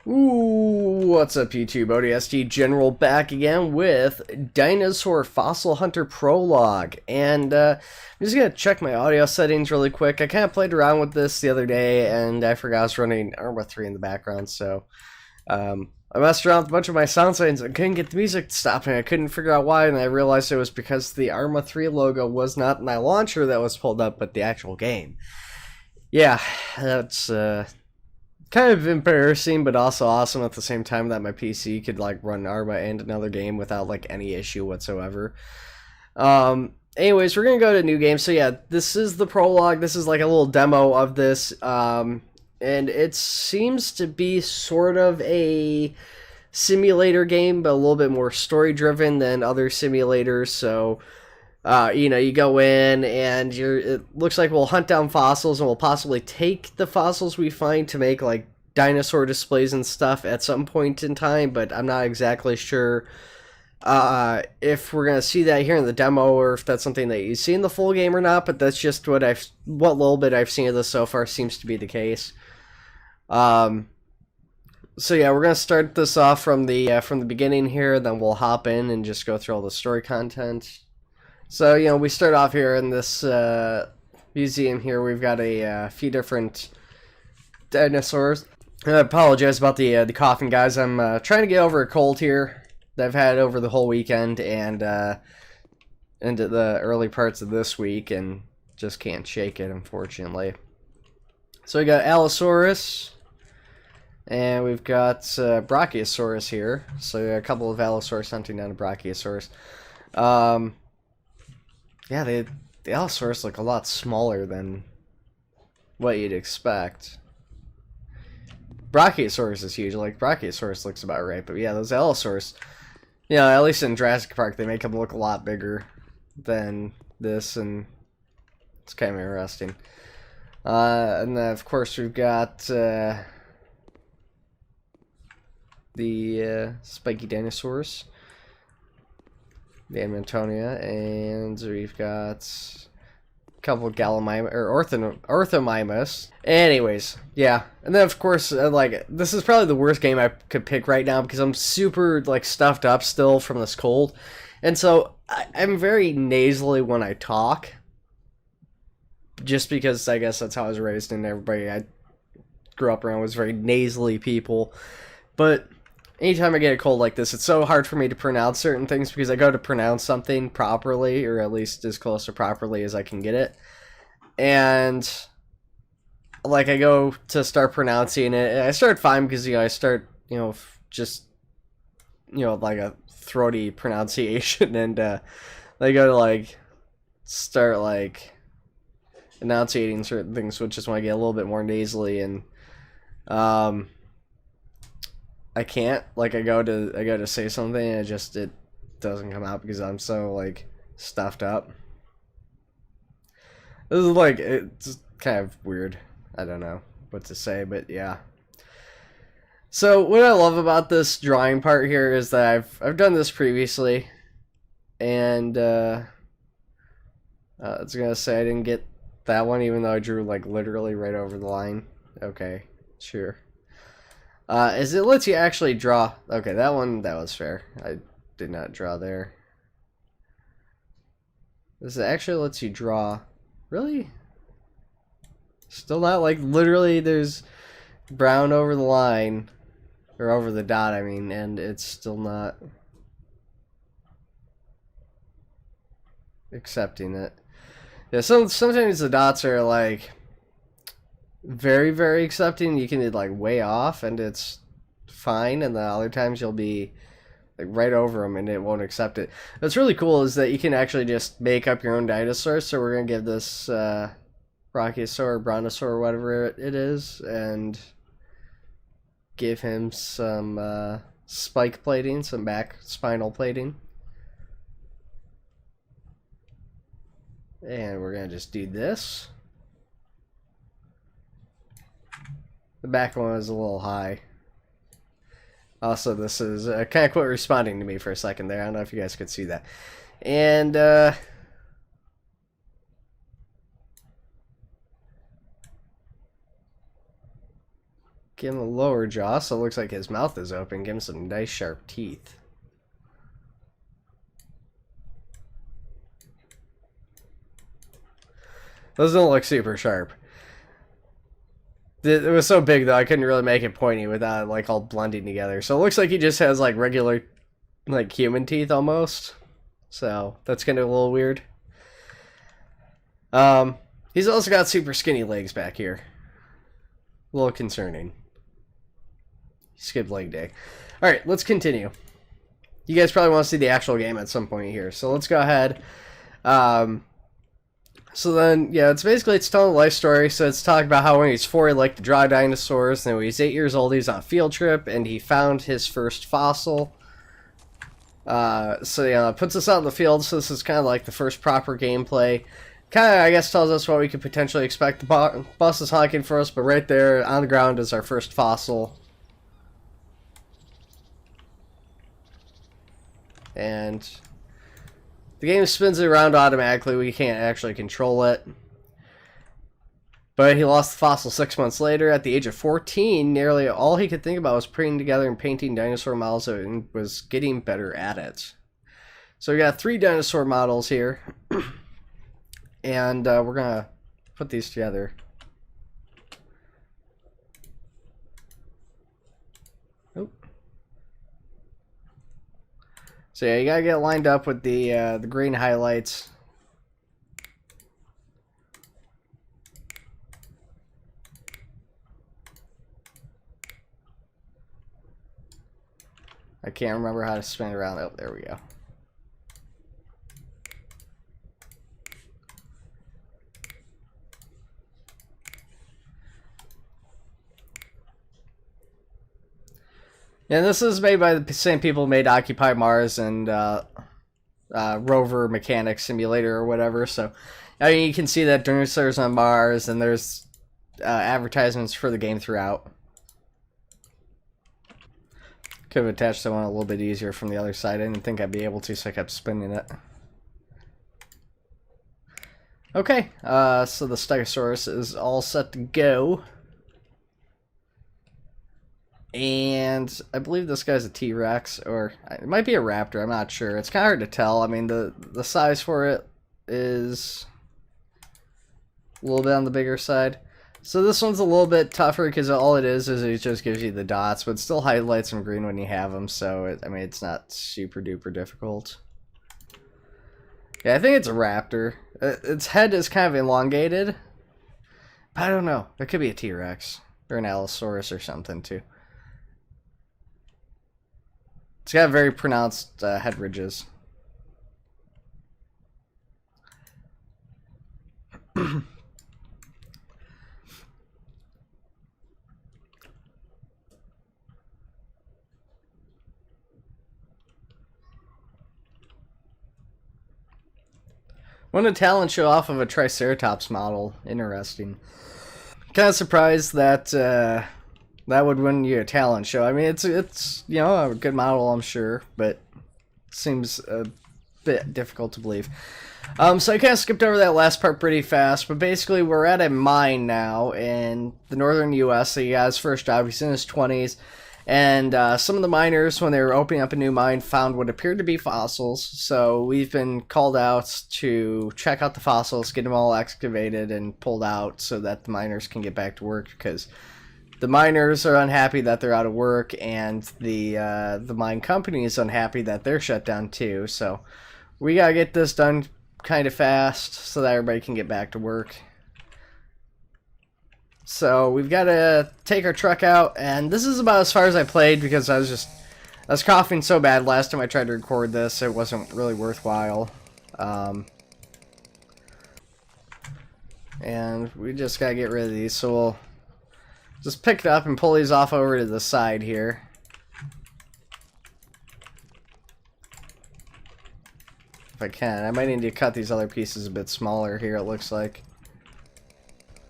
Ooh, what's up YouTube? ODST General back again with Dinosaur Fossil Hunter Prologue. And I'm just going to check my audio settings really quick. I kind of played around with this the other day and I forgot I was running Arma 3 in the background. So I messed around with a bunch of my sound settings. I couldn't get the music to stop and I couldn't figure out why. And I realized it was because the Arma 3 logo was not my launcher that was pulled up, but the actual game. Yeah, that's kind of embarrassing, but also awesome at the same time that my PC could like run Arma and another game without like any issue whatsoever. Anyways, we're gonna go to new game. So yeah, this is the prologue. This is like a little demo of this, and it seems to be sort of a simulator game, but a little bit more story driven than other simulators. So you know, you go in and it looks like we'll hunt down fossils and we'll possibly take the fossils we find to make like dinosaur displays and stuff at some point in time, but I'm not exactly sure if we're gonna see that here in the demo or if that's something that you see in the full game or not. But that's just what little bit I've seen of this so far seems to be the case. So yeah, we're gonna start this off from the beginning here, then we'll hop in and just go through all the story content. So, you know, we start off here in this museum here. We've got a few different dinosaurs. I apologize about the coughing, guys. I'm trying to get over a cold here that I've had over the whole weekend and into the early parts of this week, and just can't shake it, unfortunately. So we got Allosaurus, and we've got Brachiosaurus here. So a couple of Allosaurus hunting down a Brachiosaurus. Yeah, the Allosaurus look a lot smaller than what you'd expect. Brachiosaurus is huge. Like, Brachiosaurus looks about right. But yeah, those Allosaurus, you know, at least in Jurassic Park, they make them look a lot bigger than this. And it's kind of interesting. And then, of course, we've got the spiky dinosaurs. The Antonia, and we've got a couple of Gallimimus or Orthomimus. Anyways, yeah, and then of course, like, this is probably the worst game I could pick right now because I'm super like stuffed up still from this cold, and so I'm very nasally when I talk. Just because I guess that's how I was raised, and everybody I grew up around was very nasally people, but anytime I get a cold like this, it's so hard for me to pronounce certain things because I go to pronounce something properly, or at least as close to properly as I can get it. And, like, I go to start pronouncing it, and I start fine because, you know, I start, you know, just, you know, like a throaty pronunciation, and I go to, like, start, like, enunciating certain things, which is when I get a little bit more nasally, and, I can't, like, I go to say something and it doesn't come out because I'm so, like, stuffed up. This is, like, it's kind of weird. I don't know what to say, but yeah. So, what I love about this drawing part here is that I've done this previously, and, I was gonna say I didn't get that one even though I drew, like, literally right over the line. Okay, sure. Is it lets you actually draw? Okay, that was fair. I did not draw there. This actually lets you draw. Really? Still not, like, literally there's brown over the line. Or over the dot, I mean, and it's still not accepting it. Yeah, sometimes the dots are, like, very, very accepting. You can be like way off and it's fine, and the other times you'll be like right over them and it won't accept it. What's really cool is that you can actually just make up your own dinosaur. So we're gonna give this Brachiosaur, Brontosaur, whatever it is, and give him some spike plating, some back spinal plating, and we're gonna just do this. The back one is a little high. Also, this is kind of quit responding to me for a second there. I don't know if you guys could see that. And give him a lower jaw, so it looks like his mouth is open. Give him some nice sharp teeth. Those don't look super sharp. It was so big though, I couldn't really make it pointy without like all blending together. So it looks like he just has like regular, like human teeth almost. So that's kind of a little weird. He's also got super skinny legs back here. A little concerning. Skipped leg day. Alright, let's continue. You guys probably want to see the actual game at some point here. So let's go ahead. So then, yeah, it's telling a life story. So it's talking about how when he's 4, he liked to draw dinosaurs. And when he's 8 years old, he's on a field trip, and he found his first fossil. So yeah, it puts us out in the field. So this is kind of like the first proper gameplay. Kind of, I guess, tells us what we could potentially expect. The bus is honking for us, but right there on the ground is our first fossil. And the game spins it around automatically. We can't actually control it. But he lost the fossil 6 months later. At the age of 14, nearly all he could think about was putting together and painting dinosaur models and was getting better at it. So we got 3 dinosaur models here. And we're going to put these together. So yeah, you gotta get lined up with the green highlights. I can't remember how to spin it around. Oh, there we go. And this is made by the same people who made Occupy Mars and Rover Mechanic Simulator or whatever. So, I mean, you can see that dinosaurs on Mars, and there's advertisements for the game throughout. Could have attached that one a little bit easier from the other side. I didn't think I'd be able to, so I kept spinning it. Okay, so the Stegosaurus is all set to go. And I believe this guy's a T-Rex, or it might be a raptor, I'm not sure. It's kind of hard to tell. I mean, the size for it is a little bit on the bigger side. So this one's a little bit tougher because all it is it just gives you the dots, but it still highlights them green when you have them, so I mean, it's not super duper difficult. Yeah, I think it's a raptor. Its head is kind of elongated. I don't know. It could be a T-Rex or an Allosaurus or something too. It's got very pronounced head ridges. Won a talent show off of a Triceratops model. Interesting. Kind of surprised that that would win you a talent show. I mean, it's you know, a good model, I'm sure, but seems a bit difficult to believe. So I kind of skipped over that last part pretty fast, but basically we're at a mine now in the northern U.S. So he got his first job. He's in his 20s, and some of the miners, when they were opening up a new mine, found what appeared to be fossils. So we've been called out to check out the fossils, get them all excavated and pulled out so that the miners can get back to work, because the miners are unhappy that they're out of work, and the mine company is unhappy that they're shut down too. So we gotta get this done kind of fast so that everybody can get back to work. So we've got to take our truck out, and this is about as far as I played because I was coughing so bad last time I tried to record this, it wasn't really worthwhile. And we just gotta get rid of these, so we'll just pick it up and pull these off over to the side here. If I can. I might need to cut these other pieces a bit smaller here, it looks like.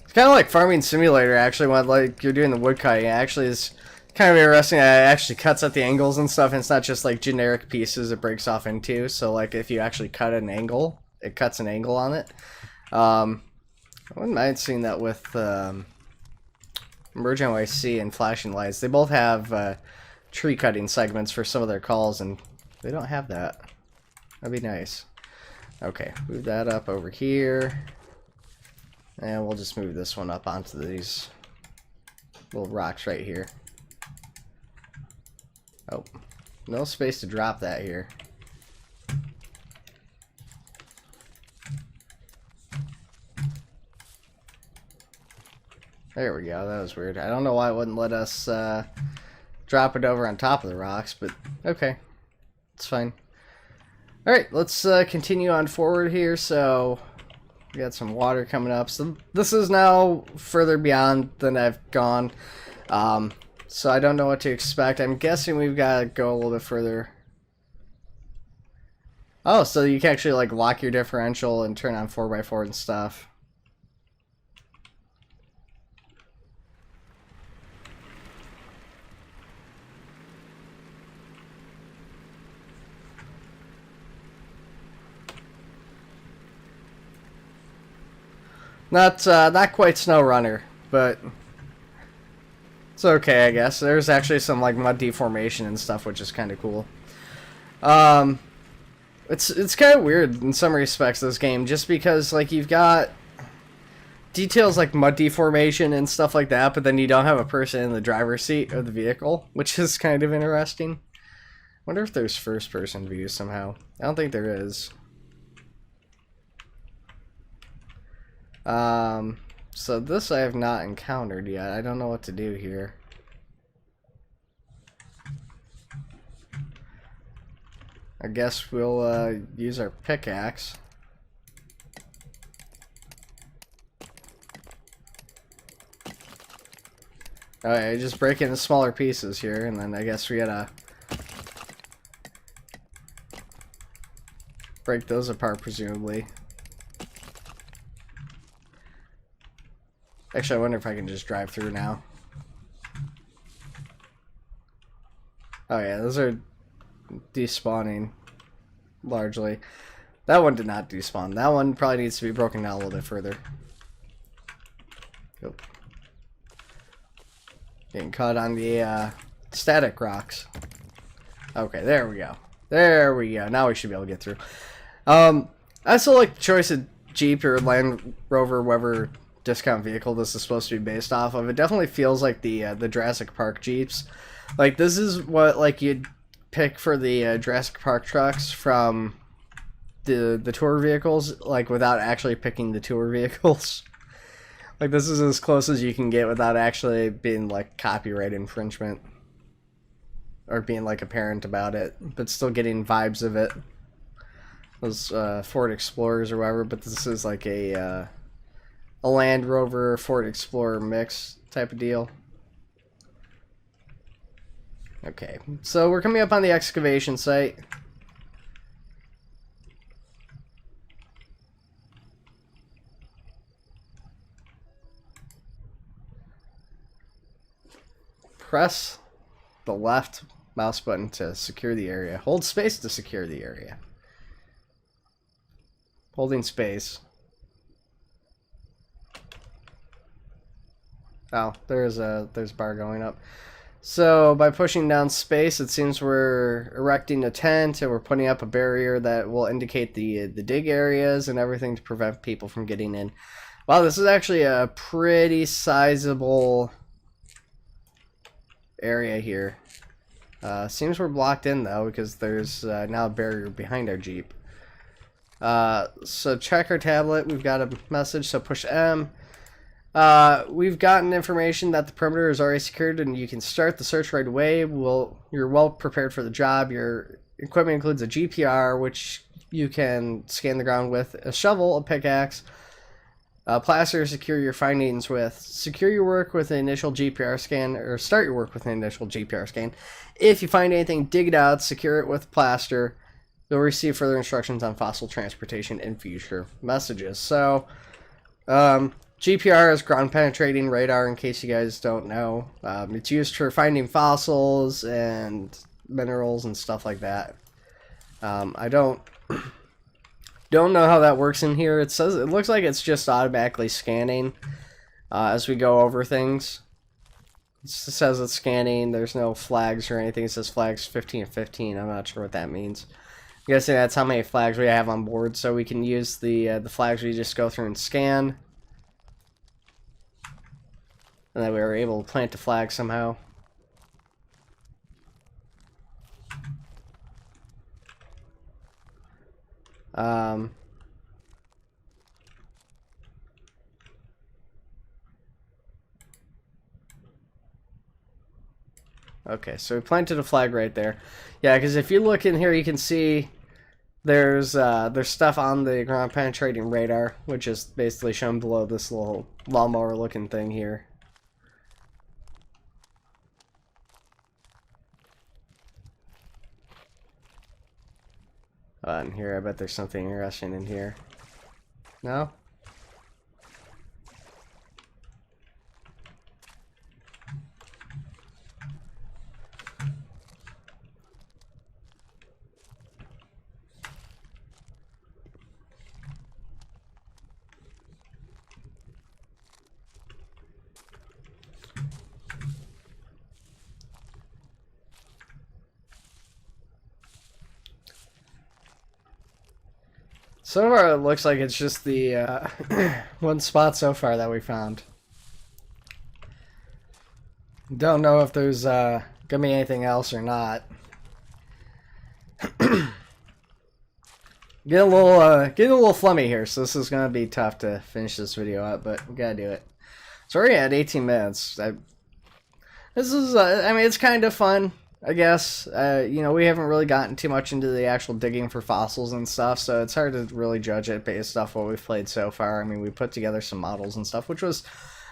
It's kind of like Farming Simulator, actually, when like you're doing the wood cutting. It actually is kind of interesting. It actually cuts at the angles and stuff, and it's not just like generic pieces it breaks off into. So like if you actually cut an angle, it cuts an angle on it. I wouldn't mind seeing that with Merge NYC and Flashing Lights. They both have tree cutting segments for some of their calls, and they don't have that. That'd be nice. Okay, move that up over here. And we'll just move this one up onto these little rocks right here. Oh, no space to drop that here. There we go, that was weird. I don't know why it wouldn't let us drop it over on top of the rocks, but okay. It's fine. Alright, let's continue on forward here. So, we got some water coming up. So, this is now further beyond than I've gone. So, I don't know what to expect. I'm guessing we've got to go a little bit further. Oh, so you can actually like lock your differential and turn on 4x4 and stuff. Not quite Snow Runner, but it's okay, I guess. There's actually some like mud deformation and stuff, which is kind of cool. It's kind of weird in some respects, this game, just because like you've got details like mud deformation and stuff like that, but then you don't have a person in the driver's seat of the vehicle, which is kind of interesting. Wonder if there's first-person view somehow. I don't think there is. So this I have not encountered yet. I don't know what to do here. I guess we'll use our pickaxe. Alright, just break it into smaller pieces here, and then I guess we gotta break those apart, presumably. Actually, I wonder if I can just drive through now. Oh yeah, those are despawning, largely. That one did not despawn. That one probably needs to be broken down a little bit further. Yep. Getting caught on the static rocks. Okay, there we go. There we go. Now we should be able to get through. I still like the choice of Jeep or Land Rover, whatever discount vehicle this is supposed to be based off of. It definitely feels like the Jurassic Park Jeeps. Like, this is what like you'd pick for the Jurassic Park trucks from the tour vehicles, like without actually picking the tour vehicles. Like, this is as close as you can get without actually being like copyright infringement or being like apparent about it, but still getting vibes of it. Those Ford Explorers or whatever, but this is like a Land Rover Ford Explorer mix type of deal. Okay, so we're coming up on the excavation site. Press the left mouse button to secure the area. Hold space to secure the area. Holding space. Oh, there's a bar going up. So by pushing down space, it seems we're erecting a tent and we're putting up a barrier that will indicate the dig areas and everything to prevent people from getting in. Wow, this is actually a pretty sizable area here. Seems we're blocked in though because there's now a barrier behind our Jeep. So check our tablet. We've got a message, so push M. We've gotten information that the perimeter is already secured and you can start the search right away. You're well prepared for the job. Your equipment includes a GPR, which you can scan the ground with, a shovel, a pickaxe, plaster to secure your findings with. Secure your work with an initial GPR scan, or start your work with an initial GPR scan. If you find anything, dig it out, secure it with plaster. You'll receive further instructions on fossil transportation in future messages. So, GPR is ground penetrating radar, in case you guys don't know. It's used for finding fossils and minerals and stuff like that. I don't know how that works in here. It looks like it's just automatically scanning as we go over things. It just says it's scanning. There's no flags or anything. It says flags 15 of 15. I'm not sure what that means. I'm guessing that's how many flags we have on board, so we can use the flags we just go through and scan. And then we were able to plant a flag somehow. Okay, so we planted a flag right there. Yeah, because if you look in here, you can see there's stuff on the ground penetrating radar, which is basically shown below this little lawnmower looking thing here. In here, I bet there's something interesting in here. No? So far, it looks like it's just the one spot so far that we found. Don't know if there's gonna be anything else or not. Getting a little flummy here, so this is gonna be tough to finish this video up, but we gotta do it. So we're already at 18 minutes. This is, I mean, it's kind of fun, I guess. You know, we haven't really gotten too much into the actual digging for fossils and stuff, so it's hard to really judge it based off what we've played so far. I mean, we put together some models and stuff, which was,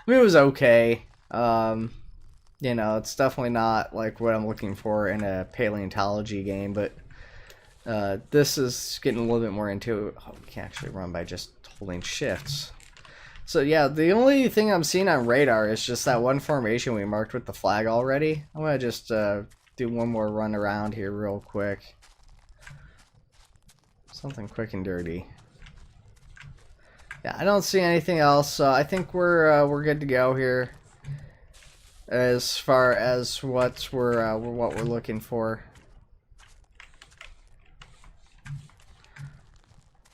I mean, it was okay. You know, it's definitely not like what I'm looking for in a paleontology game, but this is getting a little bit more into. Oh, we can actually run by just holding shifts. So yeah, the only thing I'm seeing on radar is just that one formation we marked with the flag already. I'm gonna just do one more run around here real quick. Something quick and dirty. Yeah, I don't see anything else, so I think we're good to go here as far as what we're looking for.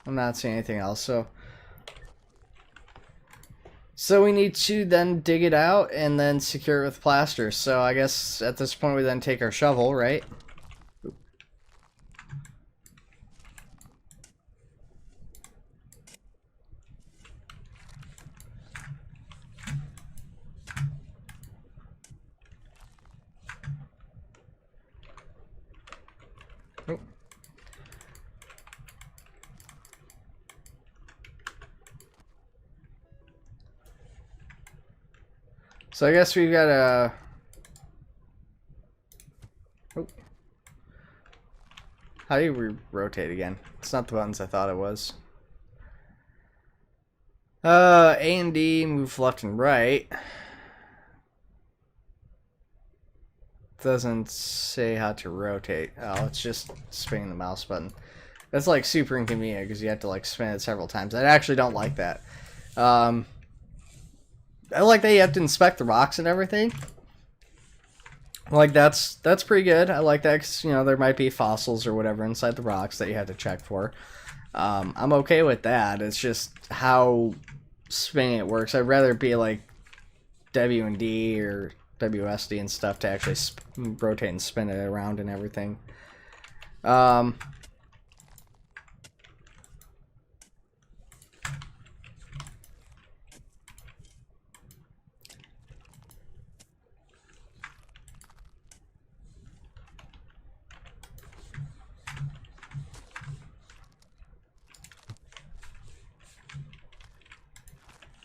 I'm not seeing anything else, so we need to then dig it out and then secure it with plaster. So I guess at this point we then take our shovel, right? Oh. So I guess we've got a... Oh. How do you rotate again? It's not the buttons I thought it was. A and D, move left and right. Doesn't say how to rotate. Oh, it's just spinning the mouse button. That's like super inconvenient because you have to like spin it several times. I actually don't like that. I like that you have to inspect the rocks and everything. Like that's pretty good. I like that because, you know, there might be fossils or whatever inside the rocks that you have to check for. I'm okay with that. It's just how spinning it works. I'd rather it be like W and D or WSD and stuff to actually rotate and spin it around and everything.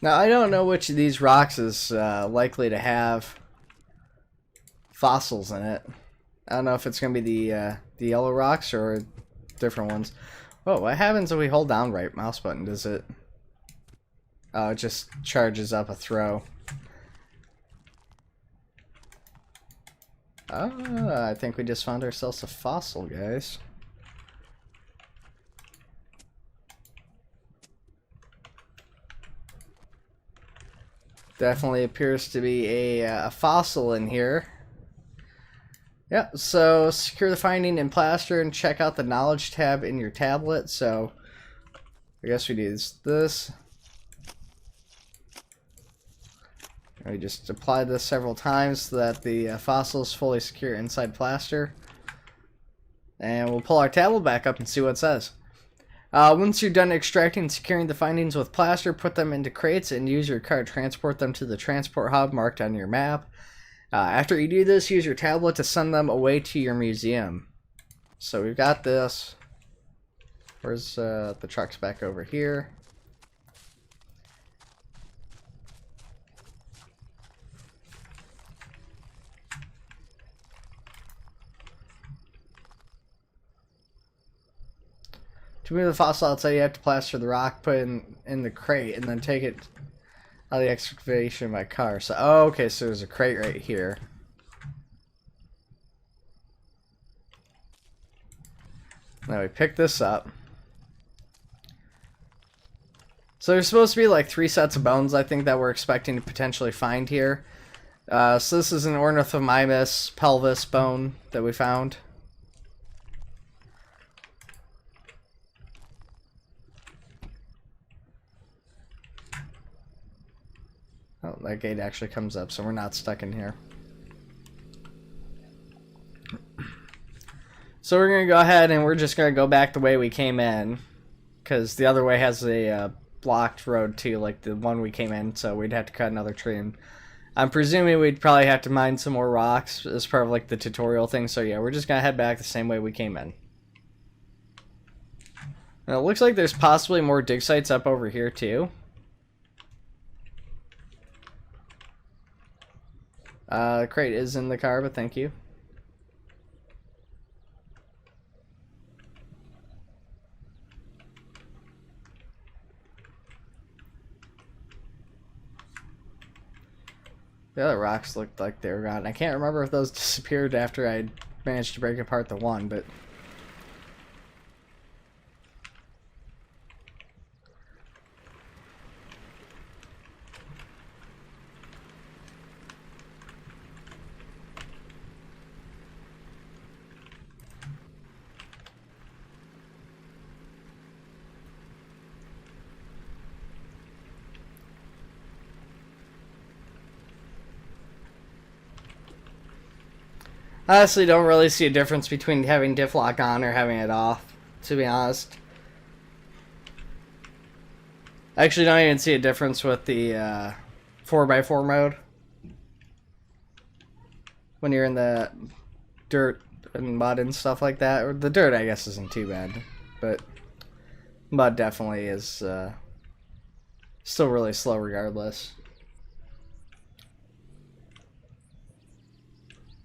Now, I don't know which of these rocks is likely to have fossils in it. I don't know if it's going to be the yellow rocks or different ones. Oh, what happens if we hold down right mouse button? Does it... Oh, it just charges up a throw. I think we just found ourselves a fossil, guys. Definitely appears to be a fossil in here. Yep, so secure the finding in plaster and check out the knowledge tab in your tablet. So I guess we do this. We just apply this several times so that the fossil is fully secure inside plaster. And we'll pull our tablet back up and see what it says. Once you're done extracting and securing the findings with plaster, put them into crates and use your car to transport them to the transport hub marked on your map. After you do this, use your tablet to send them away to your museum. So we've got this. Where's the truck's back over here? To move the fossil outside, you have to plaster the rock, put it in the crate, and then take it out of the excavation by car. So, oh, okay, so there's a crate right here. Now we pick this up. So there's supposed to be like 3 sets of bones, I think, that we're expecting to potentially find here. So this is an ornithomimys pelvis bone that we found. Oh, that gate actually comes up, so we're not stuck in here. So we're going to go ahead and we're just going to go back the way we came in. Because the other way has a blocked road too, like the one we came in, so we'd have to cut another tree. And I'm presuming we'd probably have to mine some more rocks as part of like the tutorial thing, so yeah, we're just going to head back the same way we came in. Now it looks like there's possibly more dig sites up over here too. The crate is in the car, but thank you. The other rocks looked like they were gone. I can't remember if those disappeared after I managed to break apart the one, but... I honestly don't really see a difference between having diff lock on or having it off, to be honest. I actually don't even see a difference with the 4x4 mode. When you're in the dirt and mud and stuff like that. Or the dirt, I guess, isn't too bad. But mud definitely is still really slow regardless.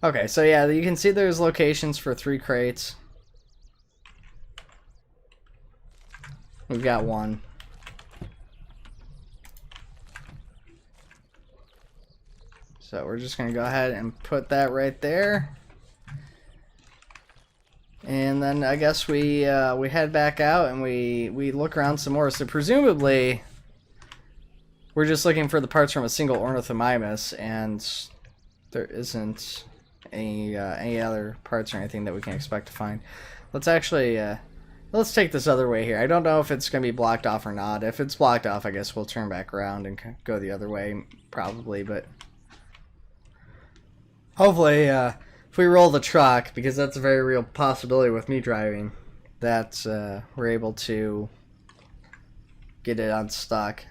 Okay, so yeah, you can see there's locations for 3 crates. We've got one. So we're just going to go ahead and put that right there. And then I guess we head back out and we look around some more. So presumably we're just looking for the parts from a single ornithomimys, and there isn't any other parts or anything that we can expect to find. Let's actually let's take this other way here. I don't know if it's going to be blocked off or not. If it's blocked off, I guess we'll turn back around and go the other way probably, but hopefully if we roll the truck, because that's a very real possibility with me driving, that we're able to get it unstuck.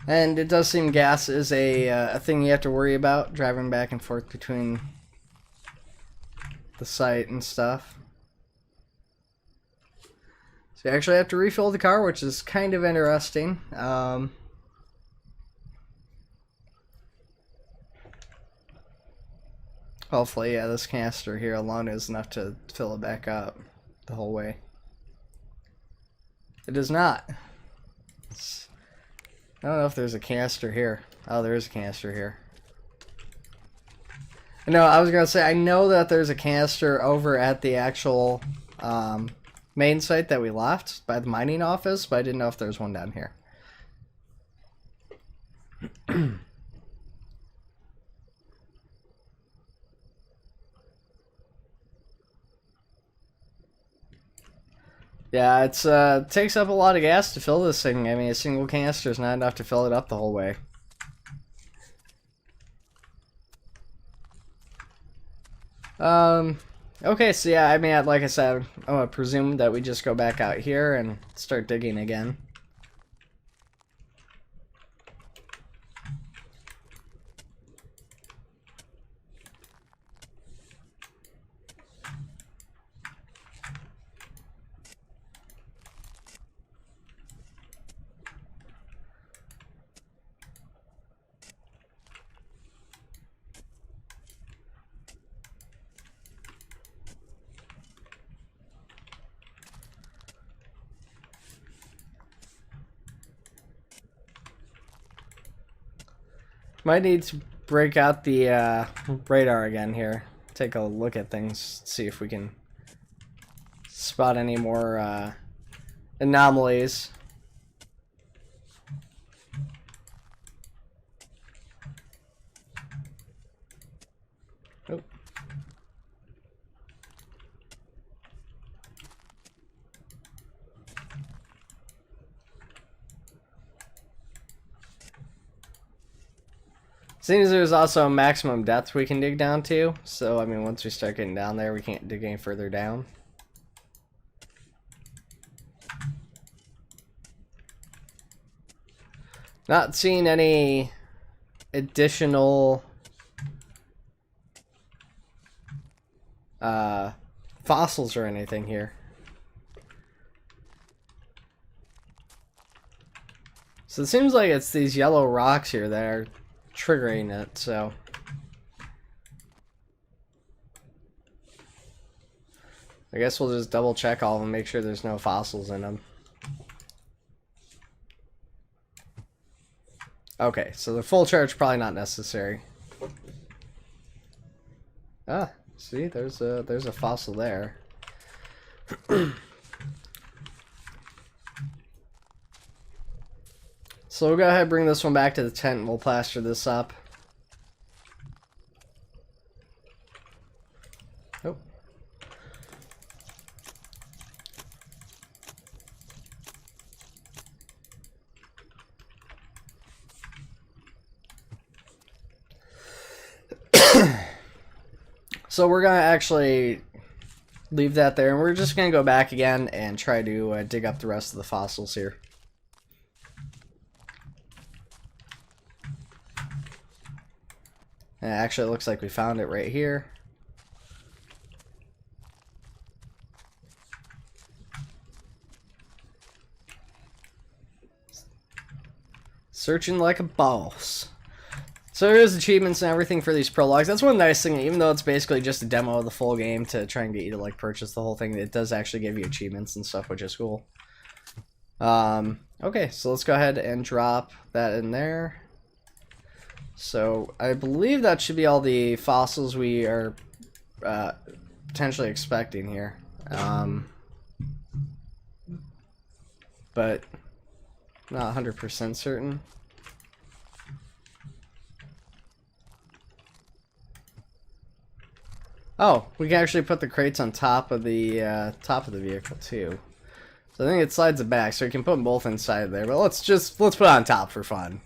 And it does seem gas is a thing you have to worry about, driving back and forth between the site and stuff. So you actually have to refill the car, which is kind of interesting. Hopefully, yeah, this canister here alone is enough to fill it back up the whole way. It is not. I don't know if there's a canister here. Oh, there is a canister here. No, I was going to say, I know that there's a canister over at the actual main site that we left by the mining office, but I didn't know if there's one down here. Yeah, it's takes up a lot of gas to fill this thing. I mean, a single canister is not enough to fill it up the whole way. Okay, so yeah, I mean, like I said, I'm gonna presume that we just go back out here and start digging again. Might need to break out the radar again here. Take a look at things, see if we can spot any more anomalies. Oh. Seems there's also a maximum depth we can dig down to, so I mean once we start getting down there we can't dig any further down. Not seeing any additional fossils or anything here. So it seems like it's these yellow rocks here that are triggering it, so I guess we'll just double check all of them, make sure there's no fossils in them. Okay, so the full charge probably not necessary. Ah, see, there's a fossil there. So we'll go ahead and bring this one back to the tent and we'll plaster this up. Oh. So we're going to actually leave that there and we're just going to go back again and try to dig up the rest of the fossils here. And actually, it looks like we found it right here. Searching like a boss. So there is achievements and everything for these prologues. That's one nice thing, even though it's basically just a demo of the full game to try and get you to like purchase the whole thing, it does actually give you achievements and stuff, which is cool. Okay, so let's go ahead and drop that in there. So I believe that should be all the fossils we are potentially expecting here. But not 100% certain. Oh, we can actually put the crates on top of the vehicle too. So I think it slides it back, so you can put them both inside there. But let's put it on top for fun.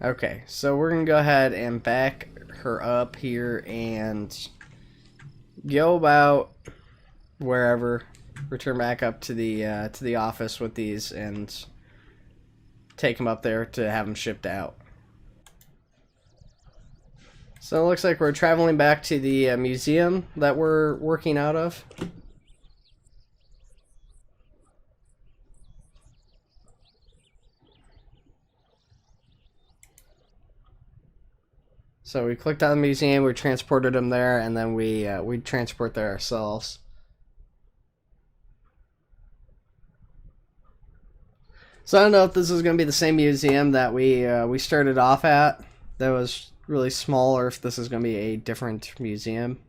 Okay, so we're gonna go ahead and back her up here and go about wherever. Return back up to the office with these and take them up there to have them shipped out. So it looks like we're traveling back to the museum that we're working out of. So we clicked on the museum, we transported them there, and then we transport there ourselves. So I don't know if this is going to be the same museum that we started off at that was really small, or if this is going to be a different museum.